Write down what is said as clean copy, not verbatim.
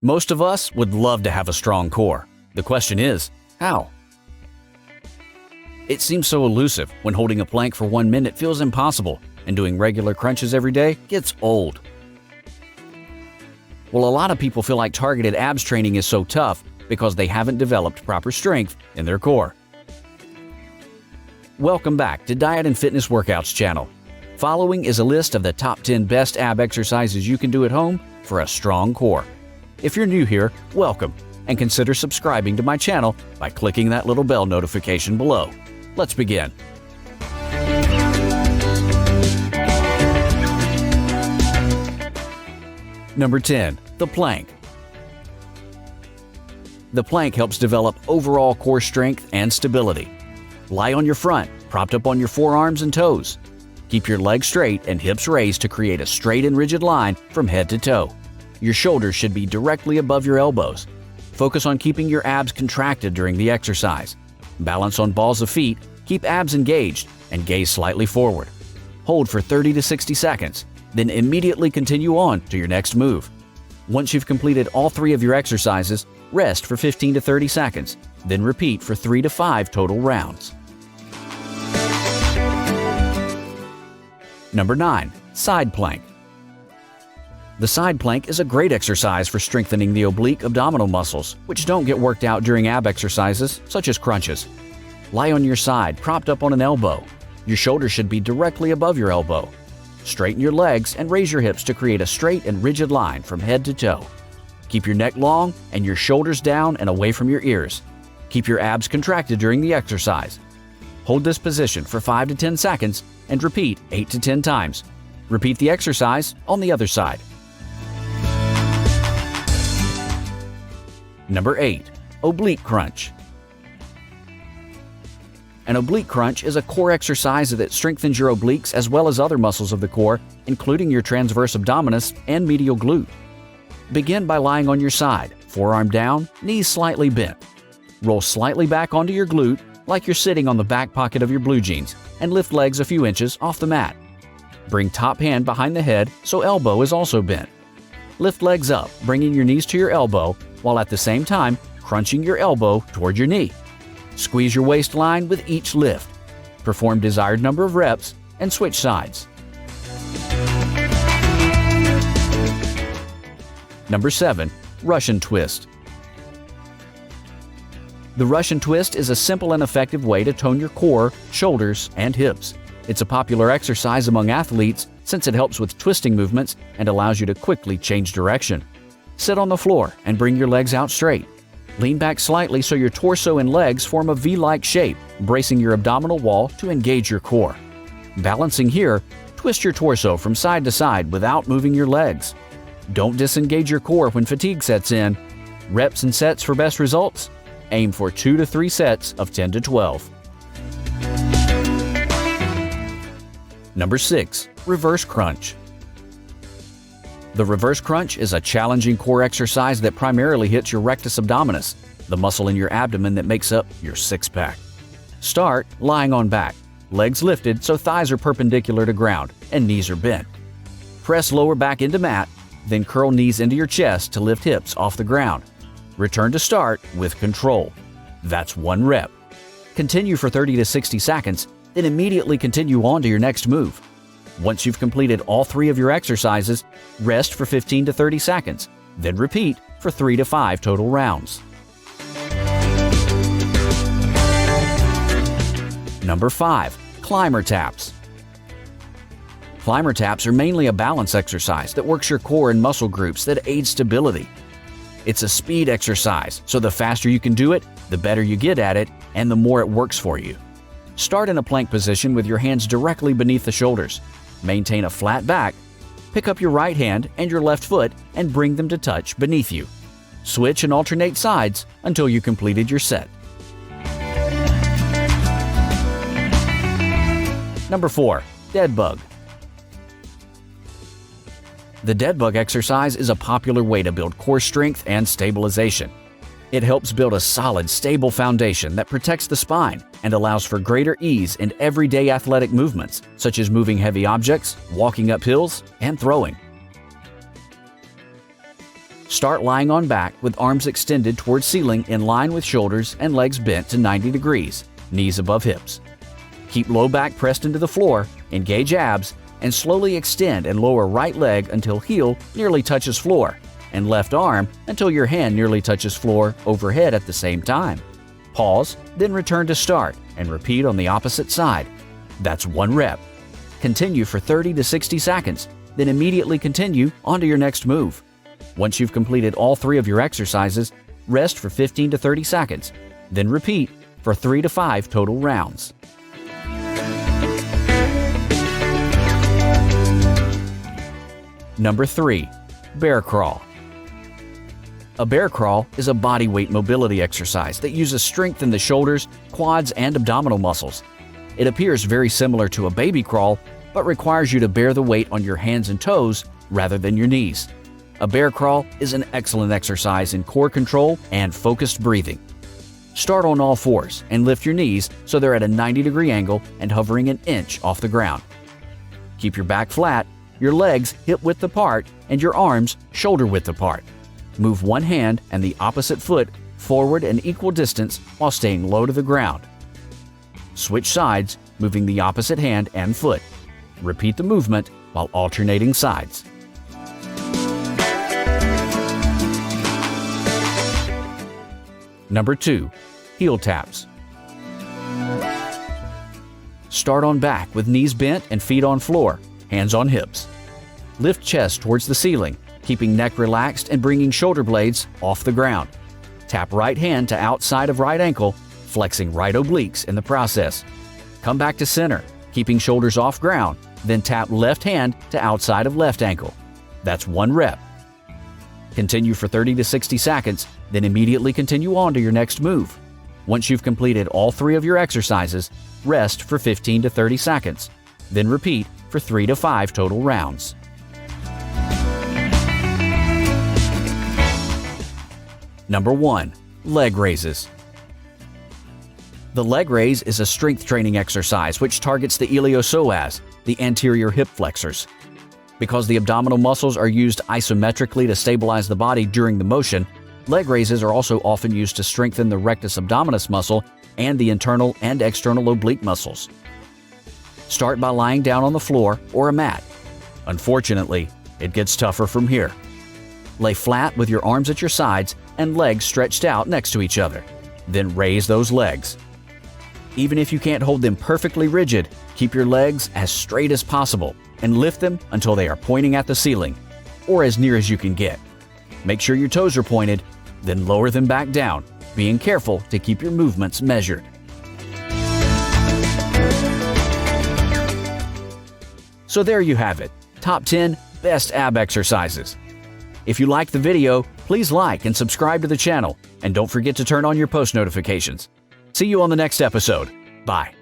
Most of us would love to have a strong core. The question is, how? It seems so elusive when holding a plank for 1 minute feels impossible and doing regular crunches every day gets old. Well, a lot of people feel like targeted abs training is so tough because they haven't developed proper strength in their core. Welcome back to Diet and Fitness Workouts channel. Following is a list of the top 10 best ab exercises you can do at home for a strong core. If you're new here, welcome, and consider subscribing to my channel by clicking that little bell notification below. Let's begin. Number 10. The plank. The plank helps develop overall core strength and stability. Lie on your front, propped up on your forearms and toes. Keep your legs straight and hips raised to create a straight and rigid line from head to toe. Your shoulders should be directly above your elbows. Focus on keeping your abs contracted during the exercise. Balance on balls of feet, keep abs engaged, and gaze slightly forward. Hold for 30 to 60 seconds, then immediately continue on to your next move. Once you've completed all 3 of your exercises, rest for 15 to 30 seconds, then repeat for 3 to 5 total rounds. Number 9. Side plank. The side plank is a great exercise for strengthening the oblique abdominal muscles, which don't get worked out during ab exercises, such as crunches. Lie on your side, propped up on an elbow. Your shoulder should be directly above your elbow. Straighten your legs and raise your hips to create a straight and rigid line from head to toe. Keep your neck long and your shoulders down and away from your ears. Keep your abs contracted during the exercise. Hold this position for 5 to 10 seconds and repeat 8 to 10 times. Repeat the exercise on the other side. Number 8. Oblique Crunch. An oblique crunch is a core exercise that strengthens your obliques as well as other muscles of the core, including your transverse abdominis and medial glute. Begin by lying on your side, forearm down, knees slightly bent. Roll slightly back onto your glute like you're sitting on the back pocket of your blue jeans and lift legs a few inches off the mat. Bring top hand behind the head so elbow is also bent. Lift legs up, bringing your knees to your elbow while at the same time crunching your elbow toward your knee. Squeeze your waistline with each lift. Perform desired number of reps and switch sides. Number 7. Russian twist. The Russian twist is a simple and effective way to tone your core, shoulders, and hips. It's a popular exercise among athletes since it helps with twisting movements and allows you to quickly change direction. Sit on the floor and bring your legs out straight. Lean back slightly so your torso and legs form a V-like shape, bracing your abdominal wall to engage your core. Balancing here, twist your torso from side to side without moving your legs. Don't disengage your core when fatigue sets in. Reps and sets for best results? Aim for 2 to 3 sets of 10 to 12. Number 6. Reverse Crunch. The reverse crunch is a challenging core exercise that primarily hits your rectus abdominis, the muscle in your abdomen that makes up your six-pack. Start lying on back, legs lifted so thighs are perpendicular to ground and knees are bent. Press lower back into mat, then curl knees into your chest to lift hips off the ground. Return to start with control. That's 1 rep. Continue for 30 to 60 seconds, then immediately continue on to your next move. Once you've completed all 3 of your exercises, rest for 15 to 30 seconds, then repeat for 3 to 5 total rounds. Number 5. Climber taps. Climber taps are mainly a balance exercise that works your core and muscle groups that aid stability. It's a speed exercise, so the faster you can do it, the better you get at it, and the more it works for you. Start in a plank position with your hands directly beneath the shoulders. Maintain a flat back. Pick up your right hand and your left foot and bring them to touch beneath you. Switch and alternate sides until you completed your set. Number 4. Dead bug. The dead bug exercise is a popular way to build core strength and stabilization. It helps build a solid, stable foundation that protects the spine and allows for greater ease in everyday athletic movements, such as moving heavy objects, walking up hills, and throwing. Start lying on back with arms extended towards ceiling in line with shoulders and legs bent to 90 degrees, knees above hips. Keep low back pressed into the floor, engage abs, and slowly extend and lower right leg until heel nearly touches floor, and left arm until your hand nearly touches floor overhead at the same time. Pause, then return to start, and repeat on the opposite side. That's 1 rep. Continue for 30 to 60 seconds, then immediately continue onto your next move. Once you've completed all 3 of your exercises, rest for 15 to 30 seconds, then repeat for 3 to 5 total rounds. Number 3. Bear crawl. A bear crawl is a body weight mobility exercise that uses strength in the shoulders, quads, and abdominal muscles. It appears very similar to a baby crawl, but requires you to bear the weight on your hands and toes rather than your knees. A bear crawl is an excellent exercise in core control and focused breathing. Start on all fours and lift your knees so they're at a 90-degree angle and hovering an inch off the ground. Keep your back flat, your legs hip-width apart, and your arms shoulder-width apart. Move one hand and the opposite foot forward an equal distance while staying low to the ground. Switch sides, moving the opposite hand and foot. Repeat the movement while alternating sides. Number 2. Heel taps. Start on back with knees bent and feet on floor, hands on hips. Lift chest towards the ceiling, keeping neck relaxed and bringing shoulder blades off the ground. Tap right hand to outside of right ankle, flexing right obliques in the process. Come back to center, keeping shoulders off ground, then tap left hand to outside of left ankle. That's 1 rep. Continue for 30 to 60 seconds, then immediately continue on to your next move. Once you've completed all 3 of your exercises, rest for 15 to 30 seconds, then repeat for 3 to 5 total rounds. Number 1. Leg raises. The leg raise is a strength training exercise which targets the iliopsoas, the anterior hip flexors. Because the abdominal muscles are used isometrically to stabilize the body during the motion, leg raises are also often used to strengthen the rectus abdominis muscle and the internal and external oblique muscles. Start by lying down on the floor or a mat. Unfortunately, it gets tougher from here. Lay flat with your arms at your sides and legs stretched out next to each other. Then raise those legs. Even if you can't hold them perfectly rigid, keep your legs as straight as possible and lift them until they are pointing at the ceiling, or as near as you can get. Make sure your toes are pointed, then lower them back down, being careful to keep your movements measured. So there you have it, top 10 best ab exercises. If you liked the video, please like and subscribe to the channel, and don't forget to turn on your post notifications. See you on the next episode. Bye.